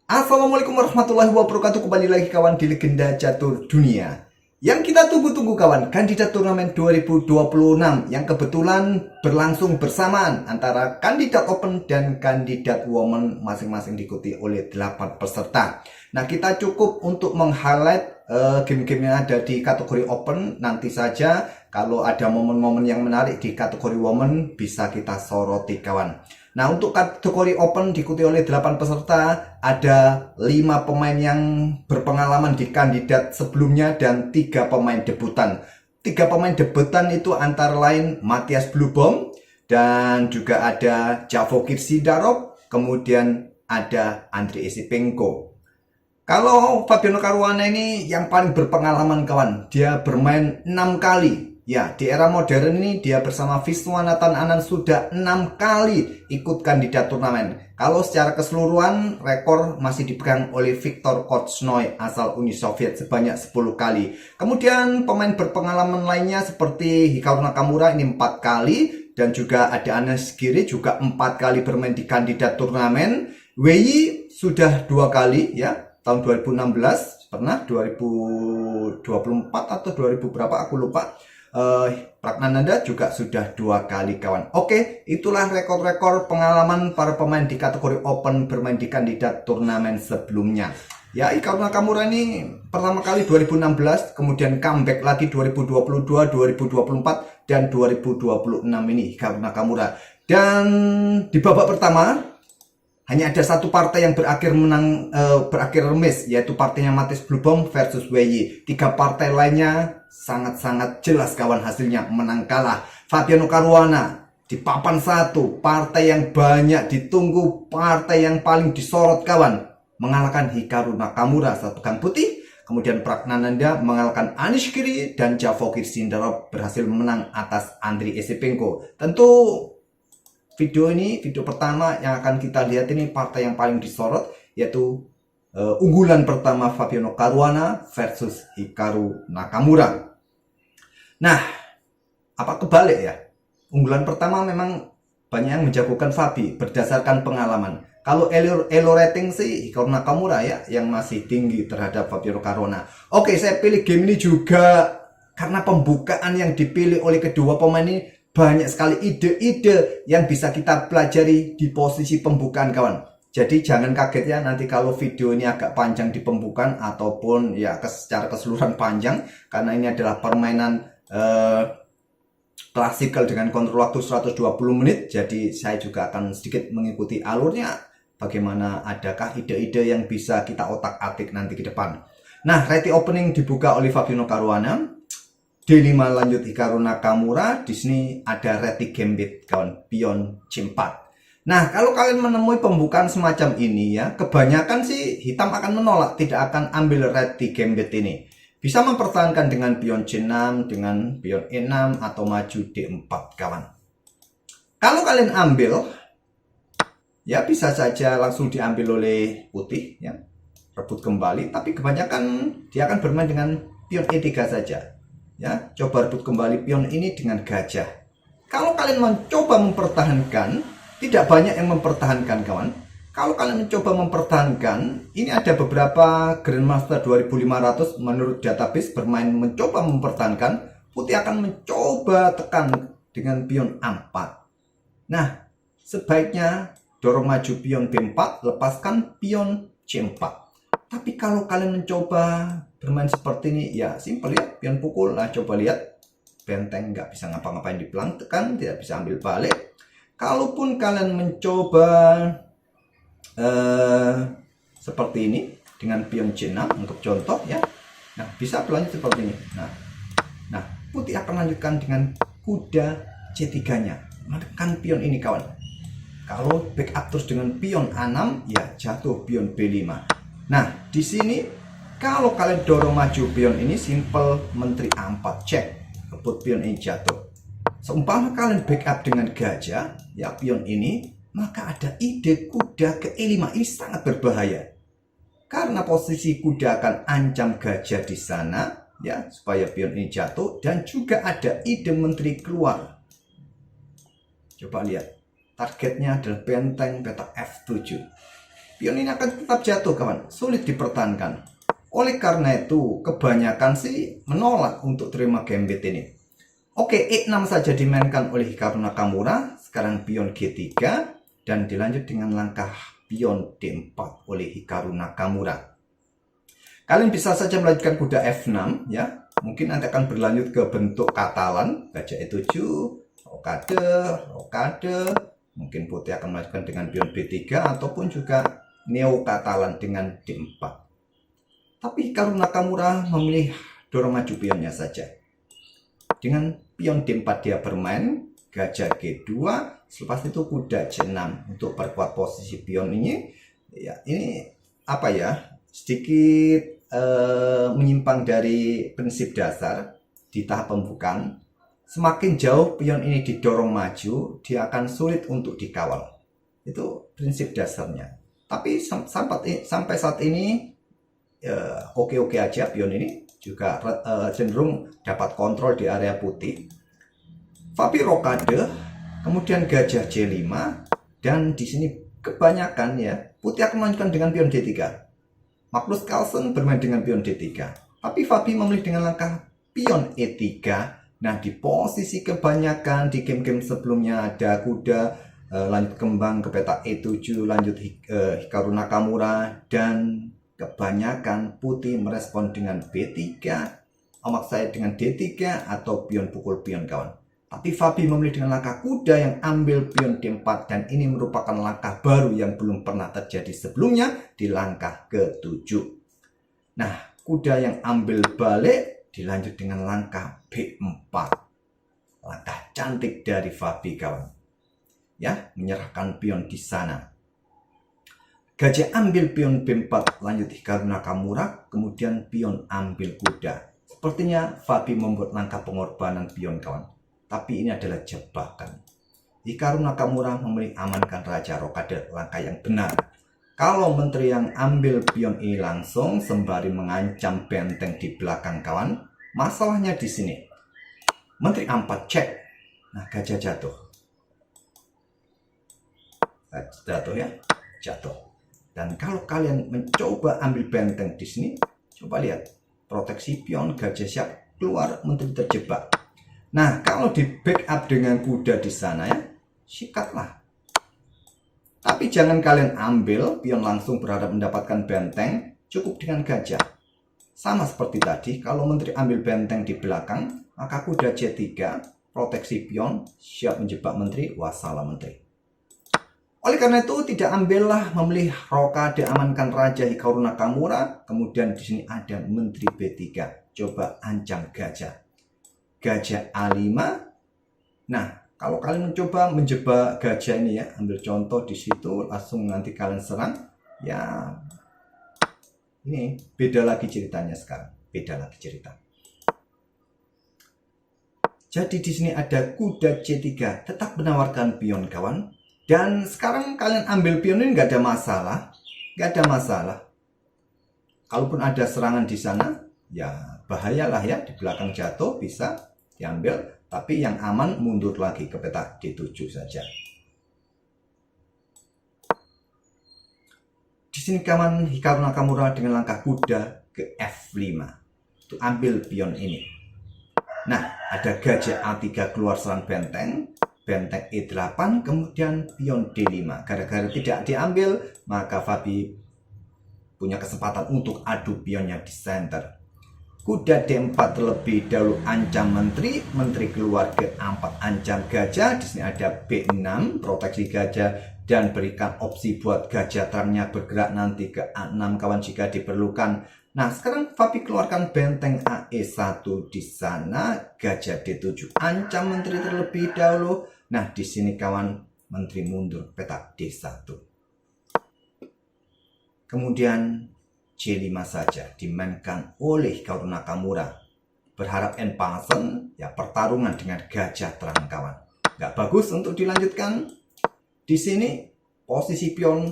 Assalamualaikum warahmatullahi wabarakatuh. Kembali lagi kawan di Legenda Catur Dunia. Yang kita tunggu-tunggu kawan, kandidat turnamen 2026 yang kebetulan berlangsung bersamaan antara kandidat open dan kandidat women, masing-masing diikuti oleh 8 peserta. Nah, kita cukup untuk meng-highlight game-game yang ada di kategori open. Nanti saja kalau ada momen-momen yang menarik di kategori women bisa kita soroti kawan. Nah, untuk kategori open diikuti oleh 8 peserta, ada 5 pemain yang berpengalaman di kandidat sebelumnya dan 3 pemain debutan. 3 pemain debutan itu antara lain Matthias Blubom, dan juga ada Javokir Sidarov, kemudian ada Andrei Esipenko. Kalau Fabiano Caruana ini yang paling berpengalaman kawan, dia bermain 6 kali. Ya, di era modern ini dia bersama Viswanathan Anand sudah 6 kali ikut kandidat turnamen. Kalau secara keseluruhan rekor masih dipegang oleh Viktor Korchnoi asal Uni Soviet sebanyak 10 kali. Kemudian pemain berpengalaman lainnya seperti Hikaru Nakamura ini 4 kali, dan juga ada Anas Giri juga 4 kali bermain di kandidat turnamen. Wei sudah 2 kali ya, tahun 2016 pernah, 2024 atau 2000 berapa aku lupa. Pragnananda juga sudah 2 kali kawan. Oke, itulah rekor-rekor pengalaman para pemain di kategori open bermain di kandidat turnamen sebelumnya. Ya, Hikaru Nakamura ini pertama kali 2016, kemudian comeback lagi 2022, 2024, dan 2026 ini Hikaru Nakamura. Dan di babak pertama hanya ada satu partai yang berakhir remis, yaitu partainya Matthias Blubom versus Wei. 3 partai lainnya sangat-sangat jelas kawan hasilnya, menang kalah. Fabiano Caruana di papan 1, partai yang banyak ditunggu, partai yang paling disorot kawan, mengalahkan Hikaru Nakamura asal pegang putih. Kemudian Pragnananda mengalahkan Anish Giri, dan Javokir Sidarov berhasil menang atas Andrei Esipenko. Tentu video pertama yang akan kita lihat ini partai yang paling disorot, yaitu unggulan pertama Fabiano Caruana versus Hikaru Nakamura. Nah, apa kebalik ya? Unggulan pertama memang banyak yang menjagokan Fabi berdasarkan pengalaman. Kalau elo rating sih Hikaru Nakamura ya yang masih tinggi terhadap Fabiano Caruana. Oke, saya pilih game ini juga karena pembukaan yang dipilih oleh kedua pemain ini banyak sekali ide-ide yang bisa kita pelajari di posisi pembukaan kawan. Jadi jangan kaget ya nanti kalau video ini agak panjang di pembukaan ataupun ya secara keseluruhan panjang, karena ini adalah permainan klasikal dengan kontrol waktu 120 menit. Jadi saya juga akan sedikit mengikuti alurnya, bagaimana adakah ide-ide yang bisa kita otak-atik nanti ke depan. Nah, ready opening dibuka oleh Fabiano Caruana. D5 lanjut Hikaru Nakamura. Di sini ada Reti Gambit kawan, pion C4. Nah, kalau kalian menemui pembukaan semacam ini ya, kebanyakan sih hitam akan menolak, tidak akan ambil Reti Gambit ini. Bisa mempertahankan dengan pion C6, dengan pion E6, atau maju D4 kawan. Kalau kalian ambil, ya bisa saja langsung diambil oleh putih ya, rebut kembali. Tapi kebanyakan dia akan bermain dengan pion E3 saja. Ya, coba rebut kembali pion ini dengan gajah. Kalau kalian mencoba mempertahankan, tidak banyak yang mempertahankan kawan. Kalau kalian mencoba mempertahankan, ini ada beberapa Grandmaster 2500 menurut database bermain mencoba mempertahankan. Putih akan mencoba tekan dengan pion A4. Nah, sebaiknya dorong maju pion B4, lepaskan pion C4. Tapi kalau kalian mencoba bermain seperti ini, ya simpel ya, pion pukul. Nah, coba lihat, benteng nggak bisa ngapa-ngapain di pelang, tekan, tidak bisa ambil balik. Kalaupun kalian mencoba seperti ini dengan pion C6 untuk contoh ya, nah bisa berlanjut seperti ini. Nah, putih akan lanjutkan dengan kuda C3-nya, menekan pion ini kawan. Kalau backup terus dengan pion A6, ya jatuh pion B5. Nah, di sini kalau kalian dorong maju pion ini, simple menteri A4 cek, rebut pion ini jatuh. Seumpama kalian backup dengan gajah, ya pion ini, maka ada ide kuda ke E5. Ini sangat berbahaya. Karena posisi kuda akan ancam gajah di sana, ya supaya pion ini jatuh, dan juga ada ide menteri keluar. Coba lihat, targetnya adalah benteng petak F7. pion ini akan tetap jatuh kawan, sulit dipertahankan. Oleh karena itu kebanyakan sih menolak untuk terima gambit ini. Oke, E6 saja dimainkan oleh Hikaru Nakamura. Sekarang pion G3 dan dilanjut dengan langkah pion D4 oleh Hikaru Nakamura. Kalian bisa saja melanjutkan kuda F6 ya. Mungkin nanti akan berlanjut ke bentuk Katalan, gajah E7, rokade. Mungkin putih akan melanjutkan dengan pion B3 ataupun juga neo Katalan dengan D4. Tapi Hikaru Nakamura memilih dorong maju pionnya saja. Dengan pion D4 dia bermain, gajah G2, selepas itu kuda C6 untuk perkuat posisi pion ini. Ya, ini apa ya? Sedikit menyimpang dari prinsip dasar di tahap pembukaan. Semakin jauh pion ini didorong maju, dia akan sulit untuk dikawal. Itu prinsip dasarnya. Tapi sampai saat ini oke-oke aja pion ini. Juga cenderung dapat kontrol di area putih. Fabi rokade, kemudian gajah C5, dan di sini kebanyakan ya putih akan melanjutkan dengan pion D3. Magnus Carlsen bermain dengan pion D3, tapi Fabi memilih dengan langkah pion E3. Nah, di posisi kebanyakan di game-game sebelumnya ada kuda lanjut kembang ke peta E7, lanjut Hikaru Nakamura, dan kebanyakan putih merespon dengan B3, maksud saya dengan D3 atau pion pukul pion kawan. Tapi Fabi memilih dengan langkah kuda yang ambil pion D4, dan ini merupakan langkah baru yang belum pernah terjadi sebelumnya di langkah ke-7. Nah, kuda yang ambil balik dilanjut dengan langkah B4. Langkah cantik dari Fabi kawan. Ya, menyerahkan pion di sana. Gajah ambil pion B4, lanjut Hikaru Nakamura, kemudian pion ambil kuda. Sepertinya Fabi membuat langkah pengorbanan pion kawan. Tapi ini adalah jebakan. Hikaru Nakamura memilih amankan Raja Rokade, langkah yang benar. Kalau menteri yang ambil pion ini langsung sembari mengancam benteng di belakang kawan, masalahnya di sini. Menteri A4 cek. Nah, gajah jatuh. Jatuh ya, jatuh. Dan kalau kalian mencoba ambil benteng di sini, coba lihat proteksi pion, gajah siap keluar, menteri terjebak. Nah, kalau di backup dengan kuda di sana ya, sikatlah. Tapi jangan kalian ambil pion langsung berharap mendapatkan benteng, cukup dengan gajah. Sama seperti tadi, kalau menteri ambil benteng di belakang, maka kuda C3, proteksi pion, siap menjebak menteri, wassalam menteri. Oleh karena itu, tidak ambillah memilih rokade amankan Raja Hikaru Nakamura, kemudian di sini ada menteri B3, coba ancam gajah. Gajah A5. Nah, kalau kalian mencoba menjebak gajah ini ya, ambil contoh di situ, langsung nanti kalian serang, ya ini beda lagi ceritanya sekarang, beda lagi cerita. Jadi di sini ada kuda C3, tetap menawarkan pion kawan. Dan sekarang kalian ambil pion ini nggak ada masalah, nggak ada masalah. Kalaupun ada serangan di sana, ya bahayalah ya, di belakang jatuh bisa diambil, tapi yang aman mundur lagi ke peta D7 saja. Di sini kawan Hikaru Nakamura dengan langkah kuda ke F5 untuk ambil pion ini. Nah, ada gajah A3 keluar serang benteng, benteng E8, kemudian pion D5. Gara-gara tidak diambil, maka Fabi punya kesempatan untuk adu pionnya di center. Kuda D4 terlebih dahulu ancam menteri, menteri keluar ke A4 ancam gajah. Di sini ada B6 proteksi gajah dan berikan opsi buat gajah terangnya bergerak nanti ke A6 kawan jika diperlukan. Nah, sekarang Fabi keluarkan benteng AE1 di sana, gajah D7 ancam menteri terlebih dahulu. Nah, di sini kawan menteri mundur peta D1. Kemudian C5 saja dimainkan oleh Hikaru Nakamura. Berharap end pasen, ya pertarungan dengan gajah terang kawan. Nggak bagus untuk dilanjutkan. Di sini posisi pion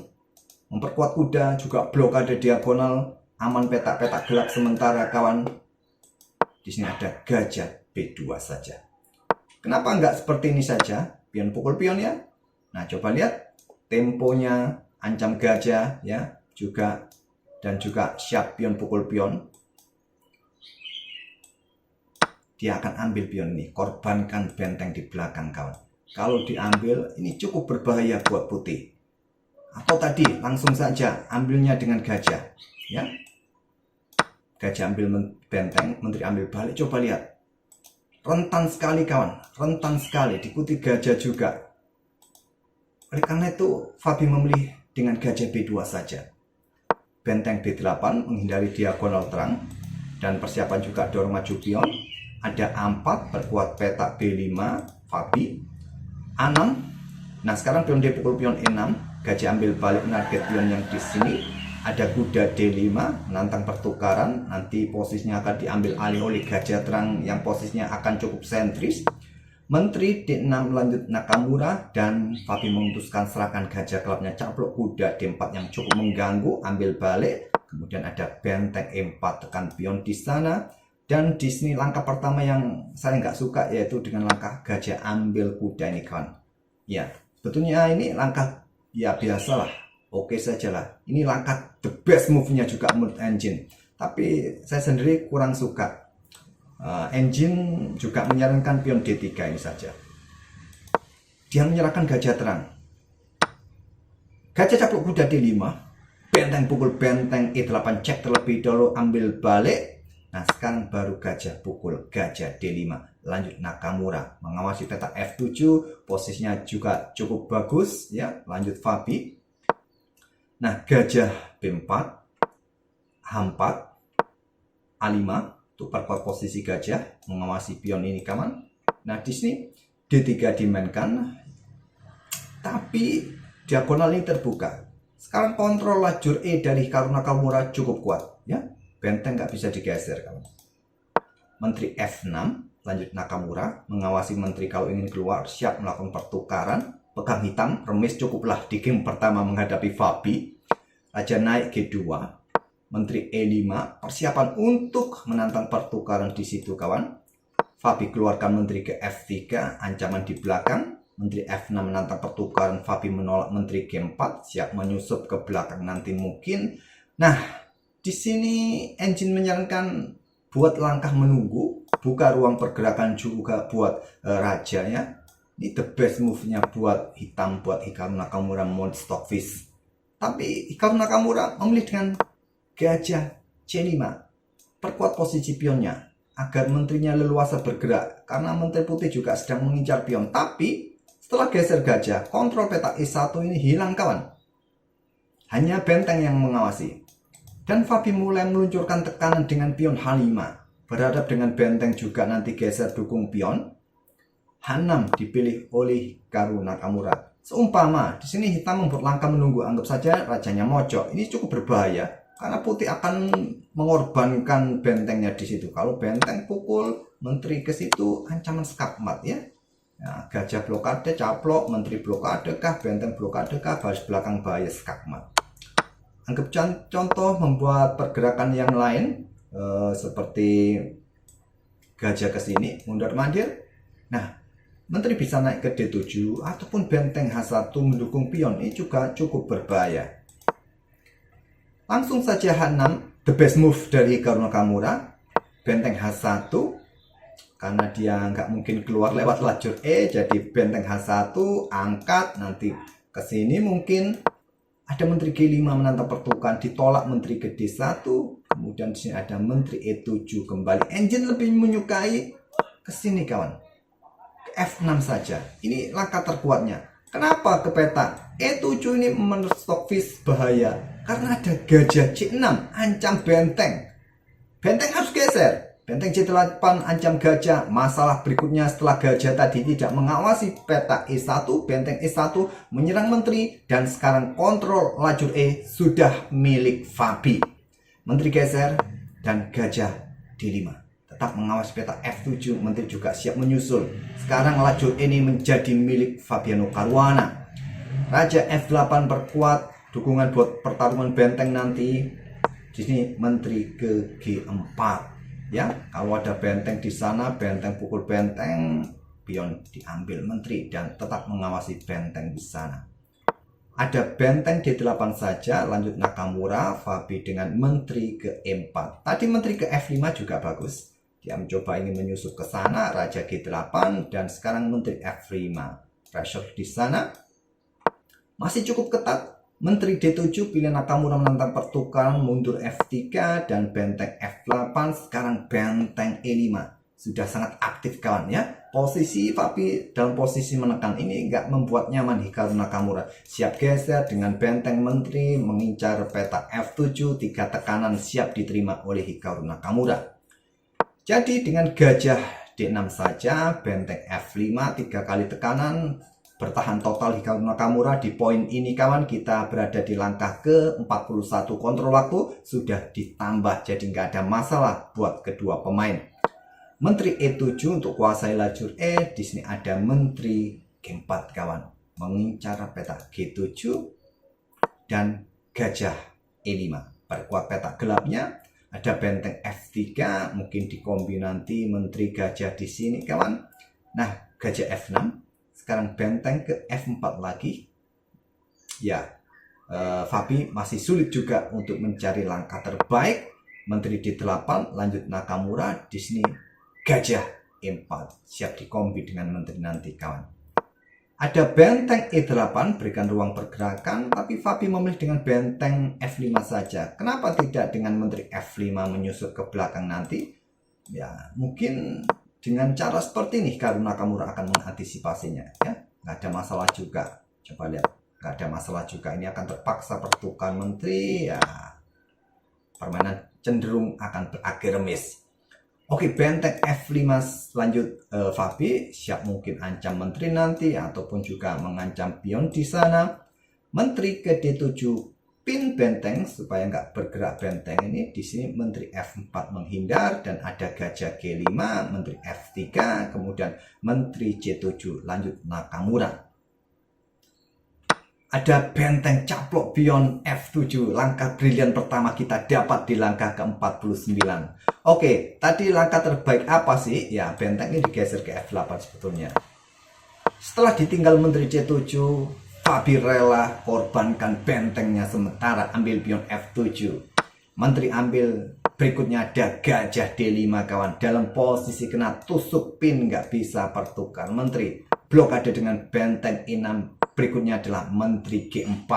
memperkuat kuda, juga blokade diagonal, aman petak-petak gelap sementara kawan. Di sini ada gajah B2 saja. Kenapa nggak seperti ini saja? Pion pukul pion ya. Nah, coba lihat temponya ancam gajah ya, dan juga siap pion pukul pion. Dia akan ambil pion ini, korbankan benteng di belakang kawan. Kalau diambil ini cukup berbahaya buat putih. Atau tadi langsung saja ambilnya dengan gajah ya. Gajah ambil benteng, menteri ambil balik. Coba lihat, rentan sekali kawan, rentan sekali, diikuti gajah juga. Oleh karena itu Fabi memilih dengan gajah B2 saja. Benteng B8 menghindari diagonal terang, dan persiapan juga dorong maju pion. Ada A4 perkuat petak B5 Fabi. A6. Nah sekarang pion D pukul pion E6, gajah ambil balik menarget pion yang di sini. Ada kuda D5 menantang pertukaran, nanti posisinya akan diambil alih oleh gajah terang yang posisinya akan cukup sentris. Menteri D6 lanjut Nakamura, dan Fabi memutuskan serahkan gajah klubnya caplok kuda D4 yang cukup mengganggu, ambil balik. Kemudian ada benteng E4 tekan pion di sana, dan di sini langkah pertama yang saya nggak suka yaitu dengan langkah gajah ambil kuda ini kawan. Ya sebetulnya ini langkah ya biasalah, oke saja lah. Ini langkah the best move-nya juga menurut Engine. Tapi saya sendiri kurang suka. Engine juga menyarankan pion D3 ini saja. Dia menyerahkan gajah terang. Gajah caplok kuda D5. Benteng pukul benteng E8 cek terlebih dahulu, ambil balik. Nah sekarang baru gajah pukul gajah D5. Lanjut Nakamura mengawasi petak F7. Posisinya juga cukup bagus ya. Lanjut Fabi. Nah gajah B4, H4, A5 untuk perkuat posisi gajah, mengawasi pion ini kawan. Nah di sini D3 dimainkan, tapi diagonal ini terbuka. Sekarang kontrol lajur E dari Hikaru Nakamura cukup kuat ya. Benteng nggak bisa digeser kawan. Menteri F6 lanjut Nakamura mengawasi menteri kalau ingin keluar, siap melakukan pertukaran. Pegang hitam, remis cukuplah di game pertama menghadapi Fabi. Raja naik G2, menteri E5, persiapan untuk menantang pertukaran di situ kawan. Fabi keluarkan menteri ke F3, ancaman di belakang. Menteri F6 menantang pertukaran, Fabi menolak menteri G4, siap menyusup ke belakang nanti mungkin. Nah, di sini Engine menyarankan buat langkah menunggu, buka ruang pergerakan juga buat raja ya. Ini the best move-nya buat hitam, buat Hikaru Nakamura mode stockfish. Tapi Hikaru Nakamura memilih dengan gajah C5, perkuat posisi pionnya agar menterinya leluasa bergerak, karena menteri putih juga sedang mengincar pion. Tapi setelah geser gajah, kontrol petak E1 ini hilang kawan. Hanya benteng yang mengawasi. Dan Fabi mulai meluncurkan tekanan dengan pion H5. Berhadap dengan benteng juga nanti geser dukung pion. H6 dipilih oleh Hikaru Nakamura. Seumpama di sini hitam membuat langkah menunggu, anggap saja rajanya mojok. Ini cukup berbahaya karena putih akan mengorbankan bentengnya di situ. Kalau benteng pukul menteri ke situ, ancaman skakmat ya. Nah, gajah blokade caplok, menteri blokade kah, benteng blokade kah, baris belakang bahaya skakmat. Anggap contoh membuat pergerakan yang lain seperti gajah ke sini, mundur mandir. Nah, menteri bisa naik ke D7 ataupun benteng H1 mendukung pion, ini juga cukup berbahaya. Langsung saja H6, the best move dari Hikaru Nakamura. Benteng H1, karena dia nggak mungkin keluar lewat lajur E, jadi benteng H1 angkat, nanti ke sini mungkin ada menteri G5 menantang pertukaran, ditolak menteri ke D1, kemudian di sini ada menteri E7 kembali. Engine lebih menyukai ke sini kawan, ke F6 saja. Ini langkah terkuatnya. Kenapa ke petak E7 ini menurut stockfish bahaya? Karena ada gajah C6 ancam benteng. Benteng harus geser. Benteng C8 ancam gajah. Masalah berikutnya setelah gajah tadi tidak mengawasi petak E1, benteng E1 menyerang menteri, dan sekarang kontrol lajur E sudah milik Fabi. Menteri geser dan gajah D5 tetap mengawasi petak F7, menteri juga siap menyusul. Sekarang lajur ini menjadi milik Fabiano Caruana. Raja F8 perkuat dukungan buat pertarungan benteng nanti. Di sini menteri ke G4. Ya, kalau ada benteng di sana, benteng pukul benteng, pion diambil menteri dan tetap mengawasi benteng di sana. Ada benteng D8 saja, lanjut Nakamura, Fabi dengan menteri ke E4. Tadi menteri ke F5 juga bagus. Dia mencoba ingin menyusup ke sana, raja G8 dan sekarang menteri F5. Pressure di sana masih cukup ketat. Menteri D7 pilih Nakamura menantang pertukaran, mundur F3 dan benteng F8, sekarang benteng E5. Sudah sangat aktif kawan ya. Posisi Fabi dalam posisi menekan ini nggak membuat nyaman Hikaru Nakamura. Siap geser dengan benteng menteri, mengincar peta F7, 3 tekanan siap diterima oleh Hikaru Nakamura. Jadi dengan gajah D6 saja, benteng F5, 3 kali tekanan, bertahan total Hikaru Nakamura. Di poin ini kawan, kita berada di langkah ke-41, kontrol waktu sudah ditambah, jadi nggak ada masalah buat kedua pemain. Menteri E7 untuk kuasai lajur E. Di sini ada menteri G4 kawan, mengincar peta G7 dan gajah E5. Perkuat peta gelapnya. Ada benteng F3, mungkin dikombi nanti menteri gajah di sini kawan. Nah, gajah F6. Sekarang benteng ke F4 lagi. Ya, Fabi masih sulit juga untuk mencari langkah terbaik. Menteri D8, lanjut Nakamura. Di sini gajah E4, siap dikombi dengan menteri nanti kawan. Ada benteng E8, berikan ruang pergerakan, tapi Fabi memilih dengan benteng F5 saja. Kenapa tidak dengan menteri F5 menyusul ke belakang nanti? Ya, mungkin dengan cara seperti ini Hikaru Nakamura akan mengantisipasinya ya. Nggak ada masalah juga. Coba lihat, nggak ada masalah juga. Ini akan terpaksa pertukaran menteri ya. Permainan cenderung akan berakhir remis. Oke, benteng F5 lanjut Fabi, siap mungkin ancam menteri nanti ataupun juga mengancam pion di sana. Menteri ke D7 pin benteng supaya nggak bergerak benteng ini. Di sini menteri F4 menghindar dan ada gajah G5, menteri F3, kemudian menteri C7 lanjut Nakamura. Ada benteng caplok pion F7. Langkah brilian pertama kita dapat di langkah ke-49. Oke, tadi langkah terbaik apa sih? Ya, benteng ini digeser ke F8 sebetulnya. Setelah ditinggal menteri C7, Fabi rela korbankan bentengnya sementara ambil pion F7. Menteri ambil, berikutnya ada gajah D5 kawan. Dalam posisi kena tusuk pin, nggak bisa pertukar menteri. Blokade dengan benteng E6. Berikutnya adalah menteri G4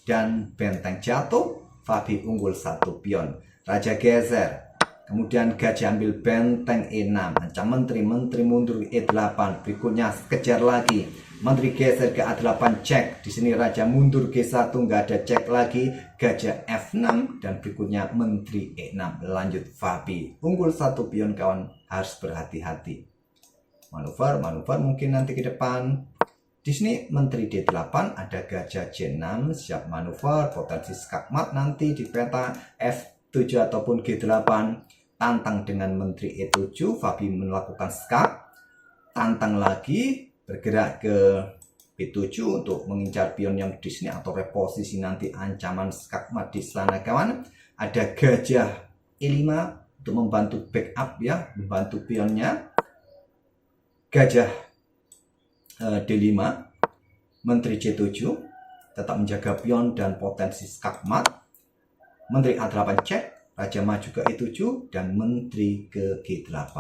dan benteng jatuh. Fabi unggul 1 pion. Raja geser, kemudian gajah ambil benteng E6, ancam menteri mundur E8. Berikutnya kejar lagi, menteri geser ke A8 cek. Di sini raja mundur G1, nggak ada cek lagi. Gajah F6 dan berikutnya menteri E6. Lanjut Fabi unggul 1 pion kawan, harus berhati-hati. Manuver mungkin nanti ke depan. Di sini menteri D8, ada gajah J6, siap manuver, potensi skakmat nanti di peta F7 ataupun G8. Tantang dengan menteri E7, Fabi melakukan skak. Tantang lagi, bergerak ke B7 untuk mengincar pion yang di sini atau reposisi nanti ancaman skakmat di sana kawan. Ada gajah E5 untuk membantu backup ya, membantu pionnya. Gajah D5, menteri C7 tetap menjaga pion dan potensi skakmat. Menteri A8 cek, raja maju ke E7 dan menteri ke G8.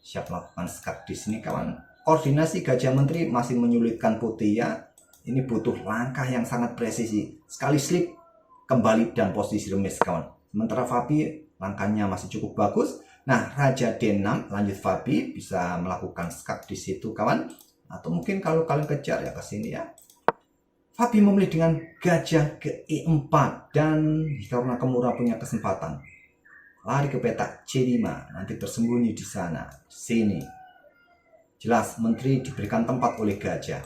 Siap melakukan skak di sini kawan. Koordinasi gajah menteri masih menyulitkan putih ya. Ini butuh langkah yang sangat presisi. Sekali slip kembali dan posisi remis kawan. Sementara Fabi langkahnya masih cukup bagus. Nah, raja D6 lanjut Fabi bisa melakukan skak di situ kawan. Atau mungkin kalau kalian kejar ya ke sini ya. Fabi memilih dengan gajah ke E4 dan Hikaru Nakamura punya kesempatan lari ke peta C5, nanti tersembunyi di sana, sini. Jelas menteri diberikan tempat oleh gajah.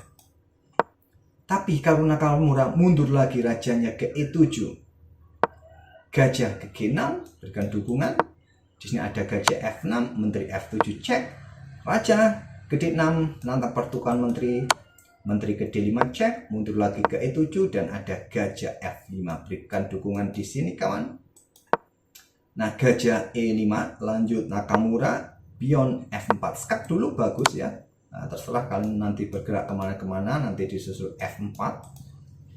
Tapi Hikaru Nakamura mundur lagi, rajanya ke E7. Gajah ke G6 berikan dukungan. Di sini ada gajah F6, menteri F7 cek. Raja ke D6 nantang pertukaran menteri ke D5 cek, mundur lagi ke E7 dan ada gajah F5 berikan dukungan di sini kawan. Nah, gajah E5 lanjut Nakamura, pion F4 skak dulu bagus ya. Nah, terserah kalian nanti bergerak kemana-kemana, nanti disusul F4.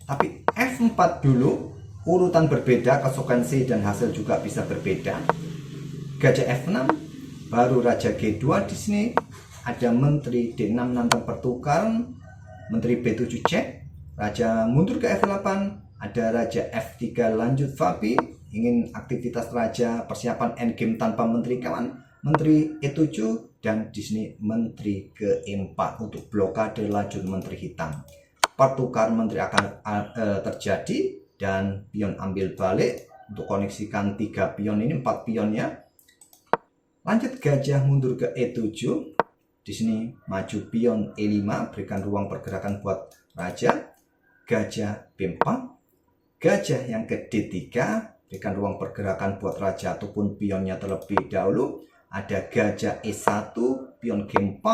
Tapi F4 dulu, urutan berbeda, konsekuensi dan hasil juga bisa berbeda. Gajah F6, baru raja G2 di sini. Ada menteri D6 nantang pertukaran, menteri B7 cek, raja mundur ke F8, ada raja F3 lanjut Fabi, ingin aktivitas raja persiapan endgame tanpa menteri kawan, menteri E7, dan di sini menteri ke E4 untuk blokade laju menteri hitam. Pertukaran menteri akan terjadi dan pion ambil balik untuk koneksikan 3 pion ini, 4 pionnya. Lanjut gajah mundur ke E7. Di sini maju pion E5, berikan ruang pergerakan buat raja. Gajah B4. Gajah yang ke D3, berikan ruang pergerakan buat raja ataupun pionnya terlebih dahulu. Ada gajah E1, pion G4,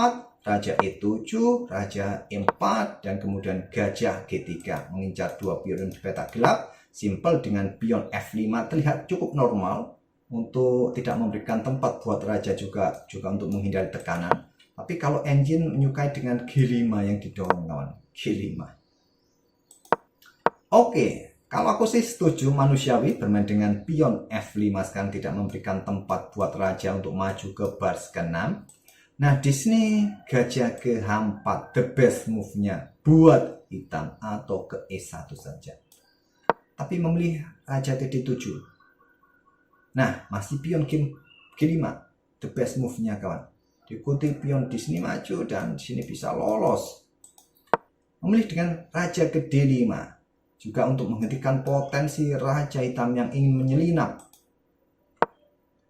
raja E7, raja E4, dan kemudian gajah G3 mengincar 2 pion di peta gelap. Simple dengan pion F5 terlihat cukup normal untuk tidak memberikan tempat buat raja juga untuk menghindari tekanan. Tapi kalau engine menyukai dengan G5 yang didorong kawan, G5. Oke, kalau aku sih setuju manusiawi bermain dengan pion F5 sekarang tidak memberikan tempat buat raja untuk maju ke baris ke-6. Nah, di sini gajah ke H4, the best move-nya buat hitam atau ke E1 saja. Tapi memilih raja TD7. Nah, masih pion G5, the best move-nya kawan. Diikuti pion di sini maju dan di sini bisa lolos. Memilih dengan raja ke D5 juga untuk menghentikan potensi raja hitam yang ingin menyelinap.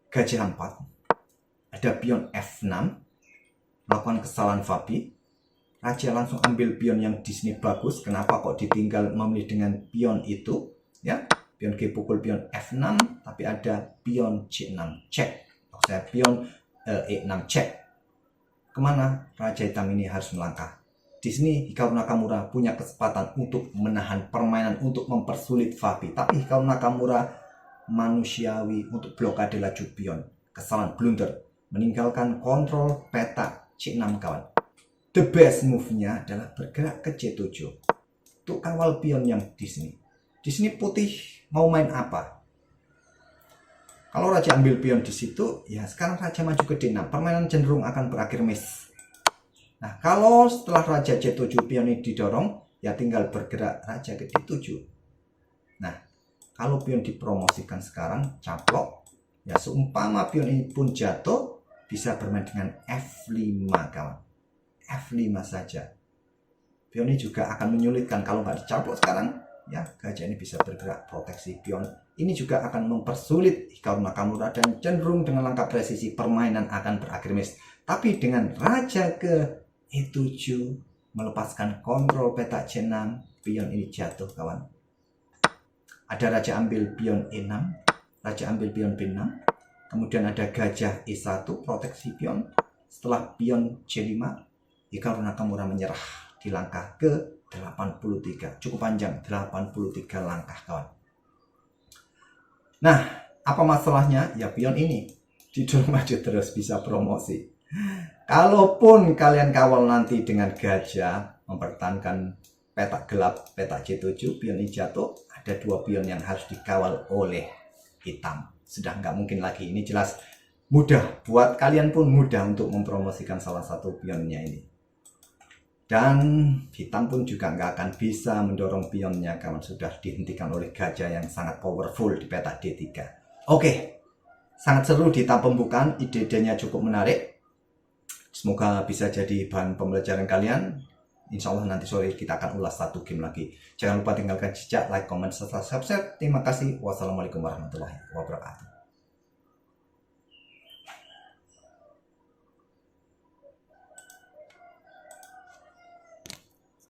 Gajah 4. Ada pion F6. Melakukan kesalahan Fabi. Raja langsung ambil pion yang di sini bagus. Kenapa kok ditinggal memilih dengan pion itu? Ya, pion G pukul pion F6, tapi ada pion C6 cek. Maksudnya pion E6 cek. Kemana raja hitam ini harus melangkah? Di sini Hikaru Nakamura punya kesempatan untuk menahan permainan untuk mempersulit Fabi. Tapi Hikaru Nakamura manusiawi untuk blokade laju pion. Kesalahan blunder meninggalkan kontrol peta C6 kawan. The best move-nya adalah bergerak ke C7 untuk kawal pion yang di sini. Di sini putih mau main apa? Kalau raja ambil pion di situ, ya sekarang raja maju ke D6. Permainan cenderung akan berakhir miss. Nah, kalau setelah raja C7 pion ini didorong, ya tinggal bergerak raja ke D7. Nah, kalau pion dipromosikan sekarang, caplok. Ya, seumpama pion ini pun jatuh, bisa bermain dengan F5 kawan. F5 saja. Pion ini juga akan menyulitkan kalau nggak dicaplok sekarang. Ya, gajah ini bisa bergerak proteksi pion. Ini juga akan mempersulit Hikaru Nakamura dan cenderung dengan langkah presisi permainan akan berakhir miss. Tapi dengan raja ke E7 melepaskan kontrol peta C6, pion ini jatuh kawan. Ada raja ambil pion E6, raja ambil pion B6, kemudian ada gajah E1 proteksi pion. Setelah pion C5, Hikaru Nakamura menyerah di langkah ke 83. Cukup panjang, 83 langkah kawan. Nah, apa masalahnya? Ya pion ini didorong maju terus bisa promosi. Kalaupun kalian kawal nanti dengan gajah mempertahankan peta gelap, peta C7, pion ini jatuh, ada 2 pion yang harus dikawal oleh hitam. Sudah nggak mungkin lagi. Ini jelas mudah buat kalian pun mudah untuk mempromosikan salah satu pionnya ini. Dan hitam pun juga nggak akan bisa mendorong pionnya karena sudah dihentikan oleh gajah yang sangat powerful di peta D3. Oke, sangat seru di tahap pembukaan, ide-idenya cukup menarik. Semoga bisa jadi bahan pembelajaran kalian. Insya Allah nanti sore kita akan ulas 1 game lagi. Jangan lupa tinggalkan jejak, like, comment, serta subscribe. Terima kasih. Wassalamualaikum warahmatullahi wabarakatuh.